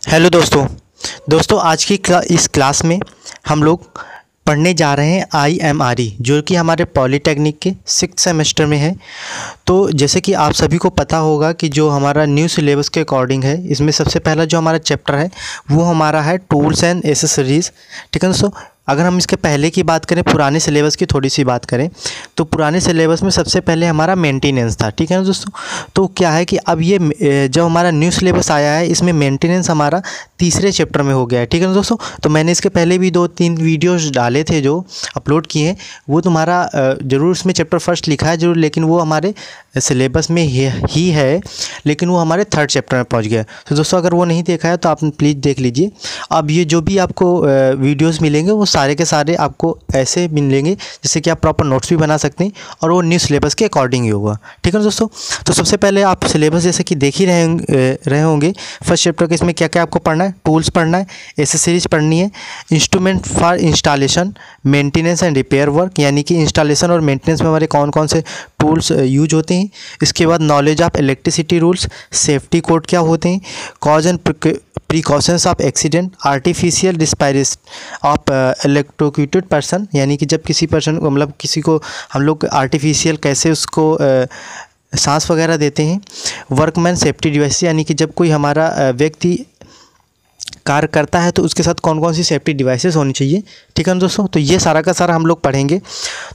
Hello दोस्तों आज की इस क्लास में हम लोग पढ़ने जा रहे हैं IMRE जो कि हमारे पॉलीटेक्निक के 6th सेमेस्टर में है। तो जैसे कि आप सभी को पता होगा कि जो हमारा न्यू सिलेबस के अकॉर्डिंग है, इसमें सबसे पहला जो हमारा चैप्टर है वो हमारा है टूल्स एंड एसेसरीज़। ठीक है दोस्तों, अगर हम इसके पहले की बात करें, पुराने सिलेबस की थोड़ी सी बात करें, तो पुराने सिलेबस में सबसे पहले हमारा मेंटेनेंस था। ठीक है ना दोस्तों, तो क्या है कि अब ये जब हमारा न्यू सिलेबस आया है, इसमें मेंटेनेंस हमारा तीसरे चैप्टर में हो गया है। ठीक है ना दोस्तों, तो मैंने इसके पहले भी 2-3 वीडियोज़ डाले थे जो अपलोड किए हैं, वो तुम्हारा ज़रूर उसमें चैप्टर फर्स्ट लिखा है ज़रूर, लेकिन वो हमारे सिलेबस में ही है, लेकिन वो हमारे 3rd चैप्टर में पहुँच गया। तो दोस्तों अगर वो नहीं देखा है तो आप प्लीज़ देख लीजिए। अब ये जो भी आपको वीडियोज़ मिलेंगे वो सारे के सारे आपको ऐसे मिलेंगे जैसे कि आप प्रॉपर नोट्स भी बना सकते हैं, और वो न्यू सिलेबस के अकॉर्डिंग ही होगा। ठीक है ना दोस्तों, तो सबसे पहले आप सिलेबस जैसे कि देख ही रहे होंगे फर्स्ट चैप्टर के, इसमें क्या क्या आपको पढ़ना है, टूल्स पढ़ना है, एसेसरीज पढ़नी है, instrument for installation, maintenance and repair work, यानी कि इंस्टॉलेशन और मेंटेनेंस में हमारे कौन कौन से टूल्स यूज होते हैं। इसके बाद knowledge of electricity rules, safety code क्या होते हैं, cause and precautions of accident, artificial respiration of electrocuted person, यानी कि जब किसी पर्सन को, मतलब किसी को हम लोग आर्टिफिशियल कैसे उसको सांस वगैरह देते हैं, वर्कमैन सेफ्टी डिवाइस, यानी कि जब कोई हमारा व्यक्ति कार्य करता है तो उसके साथ कौन कौन सी सेफ्टी डिवाइसेस होनी चाहिए। ठीक है ना दोस्तों, तो ये सारा का सारा हम लोग पढ़ेंगे।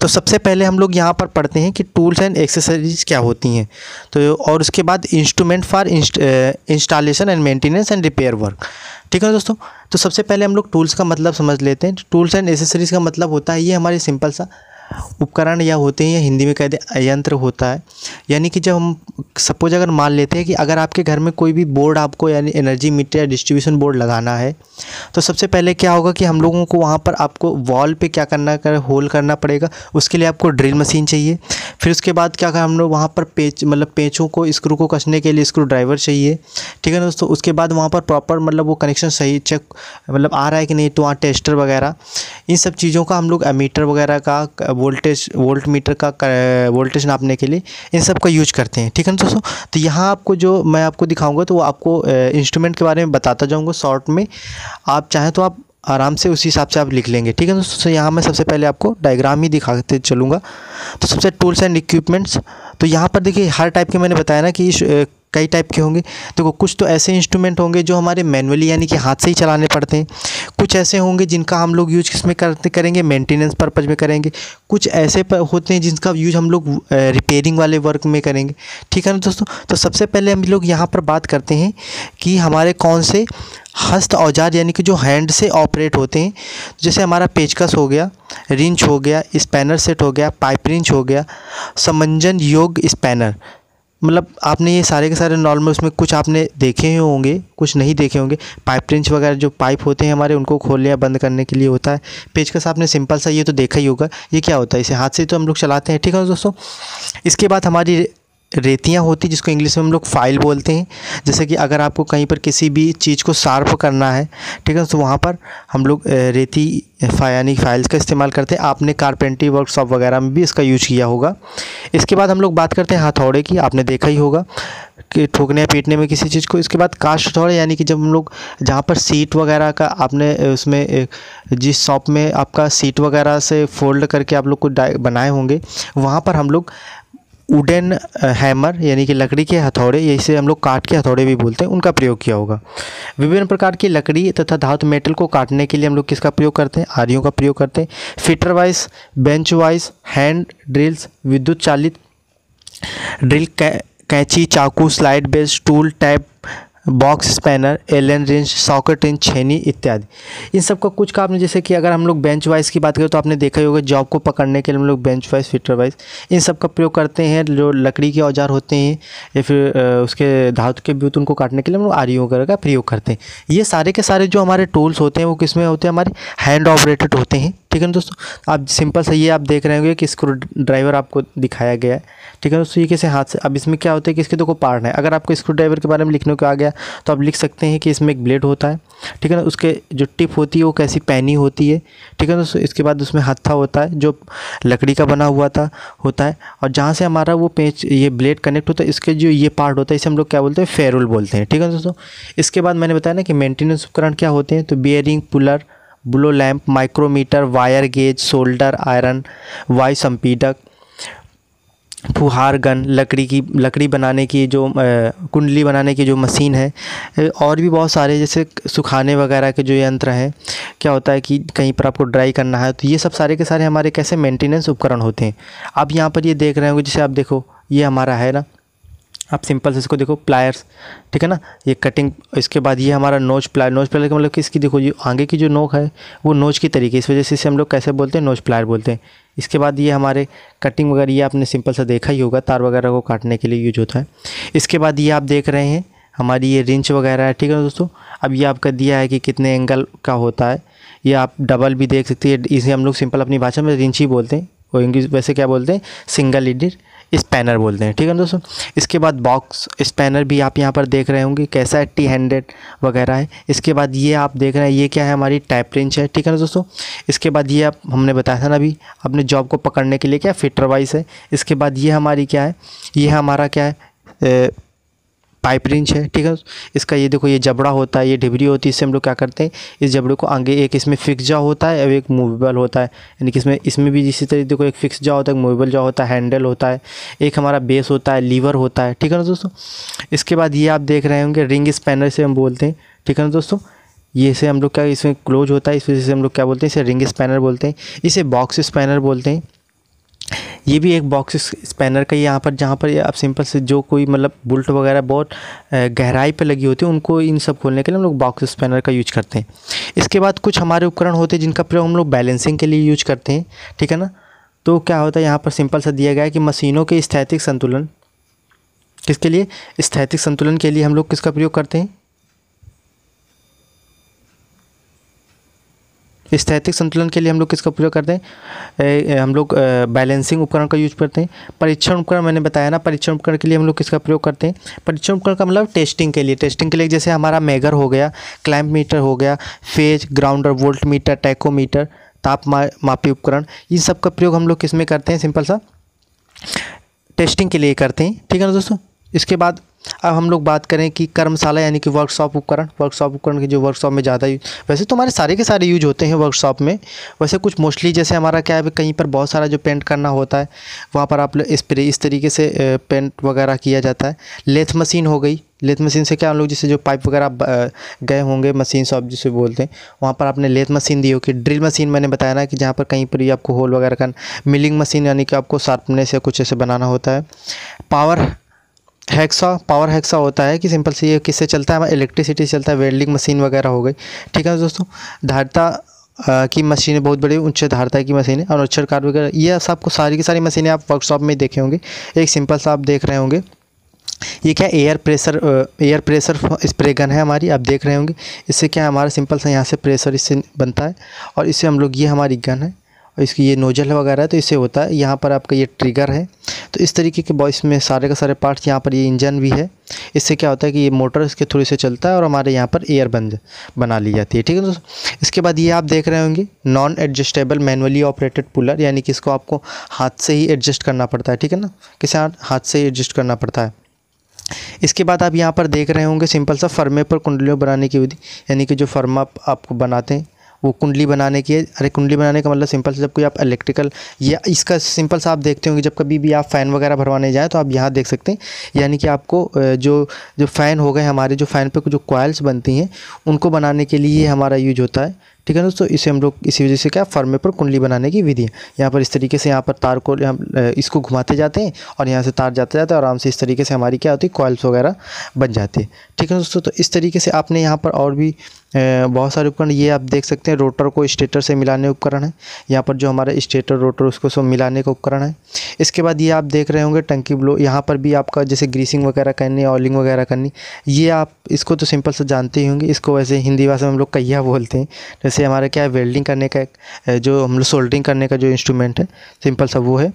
तो सबसे पहले हम लोग यहाँ पर पढ़ते हैं कि टूल्स एंड एक्सेसरीज क्या होती हैं, तो और उसके बाद instrument for installation and maintenance and repair work. ठीक है दोस्तों, तो सबसे पहले हम लोग टूल्स का मतलब समझ लेते हैं। टूल्स एंड एक्सेसरीज का मतलब होता है, ये हमारे सिंपल सा उपकरण या होते हैं, या हिंदी में कहते हैं यंत्र होता है। यानी कि जब हम सपोज अगर मान लेते हैं कि अगर आपके घर में कोई भी बोर्ड आपको, यानी एनर्जी मीटर या डिस्ट्रीब्यूशन बोर्ड लगाना है, तो सबसे पहले क्या होगा कि हम लोगों को वहाँ पर आपको वॉल पे क्या करना है, होल करना पड़ेगा। उसके लिए आपको ड्रिल मशीन चाहिए। फिर उसके बाद क्या कर, हम लोग वहाँ पर पेचों को, स्क्रू को कसने के लिए स्क्रू ड्राइवर चाहिए। ठीक है दोस्तों, उसके बाद वहाँ पर प्रॉपर वो कनेक्शन सही चेक आ रहा है कि नहीं, तो वहाँ टेस्टर वगैरह, इन सब चीज़ों का हम लोग एमीटर वगैरह का, वोल्ट मीटर का वोल्टेज नापने के लिए इन सब का यूज करते हैं। ठीक है ना दोस्तों, तो यहाँ आपको जो मैं आपको दिखाऊंगा तो वो आपको इंस्ट्रूमेंट के बारे में बताता जाऊंगा शॉर्ट में। आप चाहें तो आप आराम से उसी हिसाब से आप लिख लेंगे। ठीक है दोस्तों, तो यहाँ मैं सबसे पहले आपको डायग्राम ही दिखाते चलूँगा। तो सबसे टूल्स एंड इक्विपमेंट्स, तो यहाँ पर देखिए हर टाइप के मैंने बताया ना कि कई टाइप के होंगे। देखो कुछ तो ऐसे इंस्ट्रूमेंट होंगे जो हमारे मैनुअली यानी कि हाथ से ही चलाने पड़ते हैं। कुछ ऐसे होंगे जिनका हम लोग यूज किसमें करेंगे, मेंटेनेंस पर्पज में करेंगे। कुछ ऐसे होते हैं जिनका यूज हम लोग रिपेयरिंग वाले वर्क में करेंगे। ठीक है ना दोस्तों, तो सबसे पहले हम लोग यहाँ पर बात करते हैं कि हमारे कौन से हस्त औजार, यानी कि जो हैंड से ऑपरेट होते हैं। जैसे हमारा पेचकस हो गया, रिंच हो गया, स्पैनर सेट हो गया, पाइप रिंच हो गया, समंजन योग स्पैनर। आपने ये सारे के सारे नॉर्मल, उसमें कुछ आपने देखे ही होंगे, कुछ नहीं देखे होंगे। पाइप रिंच वगैरह जो पाइप होते हैं हमारे, उनको खोलने या बंद करने के लिए होता है। पेचकस आपने सिंपल सा ये तो देखा ही होगा, ये क्या होता है, इसे हाथ से तो हम लोग चलाते हैं। ठीक है दोस्तों, इसके बाद हमारी रेतियाँ होती, जिसको इंग्लिश में हम लोग फाइल बोलते हैं। जैसे कि अगर आपको कहीं पर किसी भी चीज़ को शार्प करना है, ठीक है, तो वहाँ पर हम लोग रेती यानी फाइल्स का इस्तेमाल करते हैं। आपने कारपेंटरी वर्कशॉप वगैरह में भी इसका यूज किया होगा। इसके बाद हम लोग बात करते हैं हथौड़े की, आपने देखा ही होगा कि ठोकने या पीटने में किसी चीज़ को। इसके बाद कास्ट हथौड़े, यानी कि जब हम लोग जहाँ पर सीट वगैरह का आपने उसमें जिस शॉप में आपका सीट वगैरह से फोल्ड करके आप लोग को बनाए होंगे, वहाँ पर हम लोग वुडन हैमर, यानी कि लकड़ी के हथौड़े, इसे हम लोग काट के हथौड़े भी बोलते हैं, उनका प्रयोग किया होगा। विभिन्न प्रकार की लकड़ी तथा धातु मेटल को काटने के लिए हम लोग किसका प्रयोग करते हैं, आरियों का प्रयोग करते हैं। Fitter vice, bench vice, hand drills, विद्युत चालित ड्रिल, कैंची, चाकू, slide base, tool, tap, box spanner, Allen wrench, socket wrench, छेनी इत्यादि। इन सब का कुछ का आपने, जैसे कि अगर हम लोग बेंच वाइज की बात करें तो आपने देखा ही होगा, जॉब को पकड़ने के लिए हम लोग बेंच वाइज, फिटर वाइज, इन सब का प्रयोग करते हैं। जो लकड़ी के औजार होते हैं या फिर उसके धातु के भी, उनको काटने के लिए हम लोग आरियों वगैरह का प्रयोग करते हैं। ये सारे के सारे जो हमारे टूल्स होते हैं वो किस में होते हैं, हमारे हैंड ऑपरेटेड होते हैं। ठीक है ना दोस्तों। आप सिंपल सा ये आप देख रहे होंगे कि स्क्रू ड्राइवर आपको दिखाया गया है, ठीक है दोस्तों। ये कैसे हाथ से, अब इसमें क्या होता है कि इसके दो को पार्ट है। अगर आपको स्क्रू ड्राइवर के बारे में लिखने को आ गया तो आप लिख सकते हैं कि इसमें एक ब्लेड होता है, ठीक है ना। उसके जो टिप होती है वो कैसी पैनी होती है, ठीक है दोस्तों। इसके बाद उसमें हत्था होता है जो लकड़ी का बना हुआ होता है, और जहाँ से हमारा वो पेंच ये ब्लेड कनेक्ट होता है, इसके जो ये पार्ट होता है इसे हम लोग क्या बोलते हैं, फेरुल बोलते हैं, ठीक है दोस्तों। इसके बाद मैंने बताया ना कि मेंटेनेंस उपकरण क्या होते हैं, तो bearing, puller, blow lamp, micrometer, wire gauge, solder iron, वायु संपीडक, फुहार गन, लकड़ी बनाने की जो कुंडली बनाने की जो मशीन है, और भी बहुत सारे जैसे सुखाने वगैरह के जो यंत्र हैं। क्या होता है कि कहीं पर आपको ड्राई करना है तो ये सब सारे के सारे हमारे कैसे मेंटेनेंस उपकरण होते हैं। आप यहाँ पर ये देख रहे होंगे, जैसे आप देखो ये हमारा है ना, आप सिंपल से इसको देखो, प्लायर्स, ठीक है ना, ये कटिंग। इसके बाद ये हमारा नोच प्लायर, नोच प्लायर का मतलब कि इसकी देखो ये आगे की जो नोक है वो नोच की तरीके, इस वजह से इसे हम लोग कैसे बोलते हैं, नोच प्लायर बोलते हैं। इसके बाद ये हमारे कटिंग वगैरह, ये आपने सिंपल सा देखा ही होगा, तार वगैरह को काटने के लिए यूज होता है। इसके बाद ये आप देख रहे हैं हमारी ये रिंच वगैरह है, ठीक है दोस्तों। अब ये आपका दिया है कि कितने एंगल का होता है, ये आप डबल भी देख सकते हैं, इसे हम लोग सिंपल अपनी भाषा में रिंच ही बोलते हैं, और इंग्लिश वैसे क्या बोलते हैं, सिंगल लीडेड स्पैनर बोलते हैं, ठीक है दोस्तों। इसके बाद बॉक्स स्पैनर भी आप यहाँ पर देख रहे होंगे कैसा है, T100 वगैरह है। इसके बाद ये आप देख रहे हैं ये क्या है, हमारी टैप रिंच है, ठीक है ना दोस्तों। इसके बाद ये आप हमने बताया था ना अभी अपने जॉब को पकड़ने के लिए क्या फिटर वाइस है। इसके बाद ये हमारी क्या है, ये हमारा क्या है, पाइप रिंच है, ठीक है। इसका ये देखो ये जबड़ा होता है, ये ढिबरी होती है, इससे हम लोग क्या करते हैं, इस जबड़े को आगे एक इसमें फिक्स जा होता है और एक मूवेबल होता है, यानी कि इसमें भी इसी तरह देखो एक फिक्स जा होता है, एक मूवेबल जा होता है, हैंडल होता है, एक हमारा बेस होता है, लीवर होता है, ठीक है ना दोस्तों। इसके बाद ये आप देख रहे होंगे रिंग स्पैनर से हम बोलते हैं, ठीक है ना दोस्तों। ये से हम लोग क्या, इसमें क्लोज होता है, इस वजह से हम लोग क्या बोलते हैं, इसे रिंग स्पैनर बोलते हैं, इसे बॉक्स स्पैनर बोलते हैं। ये भी एक बॉक्स स्पैनर का यहाँ पर, जहाँ पर आप सिंपल से जो कोई मतलब बुल्ट वगैरह बहुत गहराई पे लगी होती है उनको इन सब खोलने के लिए हम लोग बॉक्स स्पैनर का यूज करते हैं। इसके बाद कुछ हमारे उपकरण होते हैं जिनका प्रयोग हम लोग बैलेंसिंग के लिए यूज करते हैं, ठीक है ना। तो क्या होता है यहाँ पर सिंपल सा दिया गया है कि मशीनों के स्थैतिक संतुलन, किसके लिए, स्थैतिक संतुलन के लिए हम लोग किसका प्रयोग करते हैं, स्थैतिक संतुलन के लिए हम लोग किसका प्रयोग करते हैं, हम लोग बैलेंसिंग उपकरण का यूज करते हैं। परीक्षण उपकरण मैंने बताया ना, परीक्षण उपकरण के लिए हम लोग किसका प्रयोग करते हैं, परीक्षण उपकरण का मतलब टेस्टिंग के लिए जैसे हमारा मेगर हो गया, क्लैंप मीटर हो गया, phase, grounder, volt meter, tachometer, ताप मापी उपकरण, इन सब का प्रयोग हम लोग किस में करते हैं, सिंपल सा टेस्टिंग के लिए करते हैं, ठीक है ना दोस्तों। इसके बाद अब हम लोग बात करें कि कर्मशाला यानी कि वर्कशॉप उपकरण की जो वर्कशॉप में ज़्यादा यूज, वैसे तो हमारे सारे के सारे यूज होते हैं वर्कशॉप में, वैसे कुछ मोस्टली जैसे हमारा क्या है, कहीं पर बहुत सारा जो पेंट करना होता है वहाँ पर आप स्प्रे इस तरीके से पेंट वगैरह किया जाता है। लेथ मशीन हो गई, लेथ मशीन से क्या हम लोग जैसे जो पाइप वगैरह गए होंगे मशीन शॉप जिसे बोलते हैं, वहाँ पर आपने लेथ मशीन दी होगी। ड्रिल मशीन मैंने बताया ना कि जहाँ पर कहीं पर भी आपको होल वगैरह का, मिलिंग मशीन यानी कि आपको शार्पनेस या कुछ ऐसे बनाना होता है। पावर हैक्सा होता है कि सिंपल से ये किससे चलता है, हमारा इलेक्ट्रिसिटी से चलता है, वेल्डिंग मशीन वगैरह हो गई, ठीक है दोस्तों। धारता की मशीनें, बहुत बड़ी उच्च धारता की मशीनें, और अक्षर कार वगैरह, ये सबको सारी की सारी मशीनें आप वर्कशॉप में देखे होंगे। एक सिंपल सा आप देख रहे होंगे ये क्या, एयर प्रेशर स्प्रे गन है हमारी, आप देख रहे होंगे। इससे क्या है, हमारा सिंपल सा यहाँ से प्रेशर इससे बनता है, और इससे हम लोग, ये हमारी गन है और इसकी ये नोजल वगैरह है, तो इससे होता है। यहाँ पर आपका ये ट्रिगर है, तो इस तरीके के बॉयस में सारे का सारे पार्ट्स, यहाँ पर ये इंजन भी है, इससे क्या होता है कि ये मोटर इसके थ्रू से चलता है और हमारे यहाँ पर एयर बना ली जाती है, ठीक है दोस्तों। इसके बाद ये आप देख रहे होंगे non adjustable manually operated puller, यानी कि इसको आपको हाथ से ही एडजस्ट करना पड़ता है, ठीक है ना, किसे हाथ से ही एडजस्ट करना पड़ता है। इसके बाद आप यहाँ पर देख रहे होंगे सिंपल सा फर्मे पर कुंडलियों बनाने की विधि, यानी कि जो फर्मा आपको बनाते हैं वो कुंडली बनाने की है। अरे कुंडली बनाने का मतलब सिंपल से जब कोई आप इलेक्ट्रिकल, या इसका सिंपल सा आप देखते होंगे जब कभी भी आप फ़ैन वगैरह भरवाने जाएँ तो आप यहाँ देख सकते हैं, यानी कि आपको जो फ़ैन हो गए हमारे, जो फ़ैन पे जो कॉइल्स बनती हैं उनको बनाने के लिए हमारा यूज होता है, ठीक है दोस्तों। इसे हम लोग इसी वजह से क्या, फर्मे पर कुंडली बनाने की विधि है। यहाँ पर इस तरीके से यहाँ पर तार को इसको घुमाते जाते हैं और यहाँ से तार जाते जाते हैं, आराम से इस तरीके से हमारी क्या होती है, कॉइल्स वगैरह बन जाती है, ठीक है दोस्तों। तो इस तरीके से आपने यहाँ पर और भी बहुत सारे उपकरण, ये आप देख सकते हैं रोटर को स्टेटर से मिलाने उपकरण है, यहाँ पर जो हमारा स्टेटर रोटर उसको सब मिलाने का उपकरण है। इसके बाद ये आप देख रहे होंगे टंकी ब्लो, यहाँ पर भी आपका जैसे ग्रीसिंग वगैरह करनी, ऑयलिंग वगैरह करनी, ये आप इसको तो सिंपल से जानते ही होंगे, इसको वैसे हिंदी भाषा में हम लोग कहिया बोलते हैं, तो जैसे हमारा क्या है, वेल्डिंग करने का जो हम लोग सोल्डरिंग करने का जो इंस्ट्रूमेंट है, सिंपल सा वो है।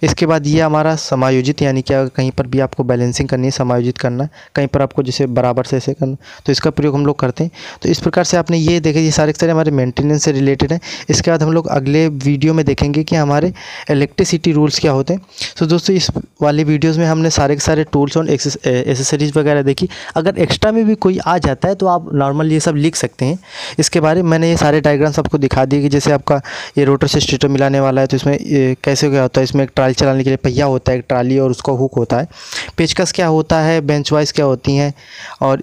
इसके बाद ये हमारा समायोजित, यानी क्या कहीं पर भी आपको बैलेंसिंग करनी है, समायोजित करना, कहीं पर आपको जैसे बराबर से ऐसे करना, तो इसका प्रयोग हम लोग करते हैं। तो इस प्रकार से आपने ये देखे, ये सारे के सारे हमारे मेंटेनेंस से रिलेटेड हैं। इसके बाद हम लोग अगले वीडियो में देखेंगे कि हमारे इलेक्ट्रिसिटी रूल्स क्या होते हैं। तो दोस्तों इस वाले वीडियोज़ में हमने सारे के सारे टूल्स और एसेसरीज वगैरह देखी। अगर एक्स्ट्रा में भी कोई आ जाता है तो आप नॉर्मल ये सब लिख सकते हैं। इसके बारे में मैंने ये सारे डायग्राम्स आपको दिखा दिए कि जैसे आपका ये रोटर से स्टेटर मिलाने वाला है, तो इसमें कैसे क्या होता है, इसमें एक ट्राली चलाने के लिए पहिया होता है, एक ट्राली और उसका हुक होता है। पेचकस क्या होता है, बेंच वाइज क्या होती हैं, और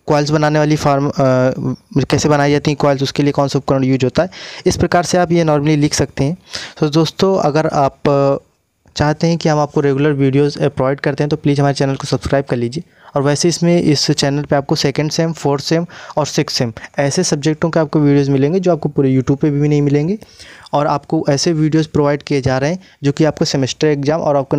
कॉइल्स बनाने वाली फार्म कैसे बनाई जाती हैं कॉइल्स, उसके लिए कौन सा उपकरण यूज होता है। इस प्रकार से आप ये नॉर्मली लिख सकते हैं। तो दोस्तों अगर आप चाहते हैं कि हम आपको रेगुलर वीडियोस प्रोवाइड करते हैं तो प्लीज़ हमारे चैनल को सब्सक्राइब कर लीजिए। और वैसे इसमें इस चैनल पे आपको 2nd सेम, 4th सेम और 6th सेम ऐसे सब्जेक्टों के आपको वीडियोस मिलेंगे जो आपको पूरे यूट्यूब पे भी नहीं मिलेंगे। और आपको ऐसे वीडियोस प्रोवाइड किए जा रहे हैं जो कि आपको सेमेस्टर एग्ज़ाम और आपको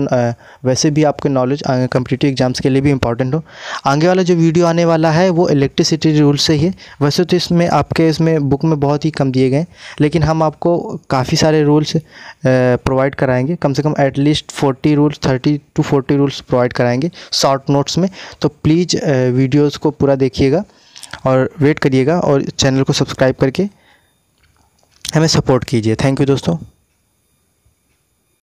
वैसे भी आपके नॉलेज कॉम्पिटिटिव एग्जाम्स के लिए भी इंपॉर्टेंट हो। आगे वाला जो वीडियो आने वाला है वो इलेक्ट्रिसिटी रूल से ही है। वैसे तो इसमें बुक में बहुत ही कम दिए गए, लेकिन हम आपको काफ़ी सारे रूल्स प्रोवाइड कराएंगे, कम से कम at least 40 rules, 30 to 40 rules provide कराएंगे शॉर्ट नोट्स में। तो प्लीज़ वीडियोज़ को पूरा देखिएगा और वेट करिएगा और चैनल को सब्सक्राइब करके हमें सपोर्ट कीजिए। थैंक यू दोस्तों।